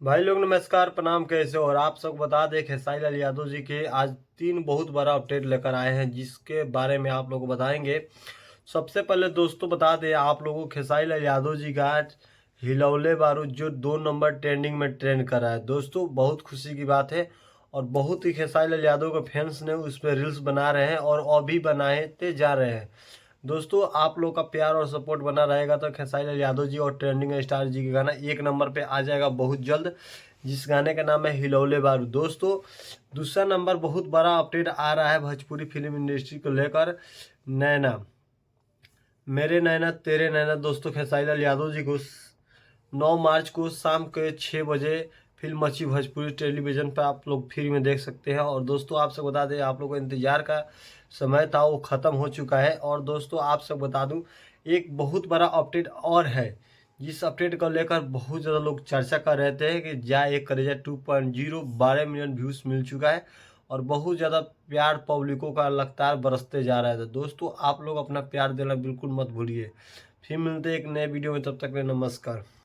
भाई लोग नमस्कार प्रणाम, कैसे हो? और आप सबको बता दें खेसारी लाल यादव जी के आज तीन बहुत बड़ा अपडेट लेकर आए हैं, जिसके बारे में आप लोगों को बताएंगे। सबसे पहले दोस्तों बता दें आप लोगों को, खेसारी लाल यादव जी का आज हिलौले बारूद जो 2 नंबर ट्रेंडिंग में ट्रेंड कर रहा है। दोस्तों बहुत खुशी की बात है, और बहुत ही खेसारी लाल यादव के फैंस ने उस पर रील्स बना रहे हैं और अभी बनाते जा रहे हैं। दोस्तों आप लोग का प्यार और सपोर्ट बना रहेगा तो खेसारी लाल यादव जी और ट्रेंडिंग स्टार जी का गाना 1 नंबर पे आ जाएगा बहुत जल्द, जिस गाने का नाम है हिलौले बारूद। दोस्तों दूसरा नंबर बहुत बड़ा अपडेट आ रहा है भोजपुरी फिल्म इंडस्ट्री को लेकर। नैना, मेरे नैना तेरे नैना। दोस्तों खेसारी लाल यादव जी को 9 मार्च को शाम के 6 बजे फिल्म अच्छी भोजपुरी टेलीविज़न पर आप लोग फ्री में देख सकते हैं। और दोस्तों आप सब बता दें, आप लोगों को इंतज़ार का समय था वो ख़त्म हो चुका है। और दोस्तों आप सब बता दूं, एक बहुत बड़ा अपडेट और है, जिस अपडेट को लेकर बहुत ज़्यादा लोग चर्चा कर रहे थे कि जा एक करेजा 2.0 12 मिलियन व्यूज़ मिल चुका है, और बहुत ज़्यादा प्यार पब्लिकों का लगातार बरसते जा रहा है। तो दोस्तों आप लोग अपना प्यार देना बिल्कुल मत भूलिए। फिर मिलते हैं एक नए वीडियो में, तब तक के लिए नमस्कार।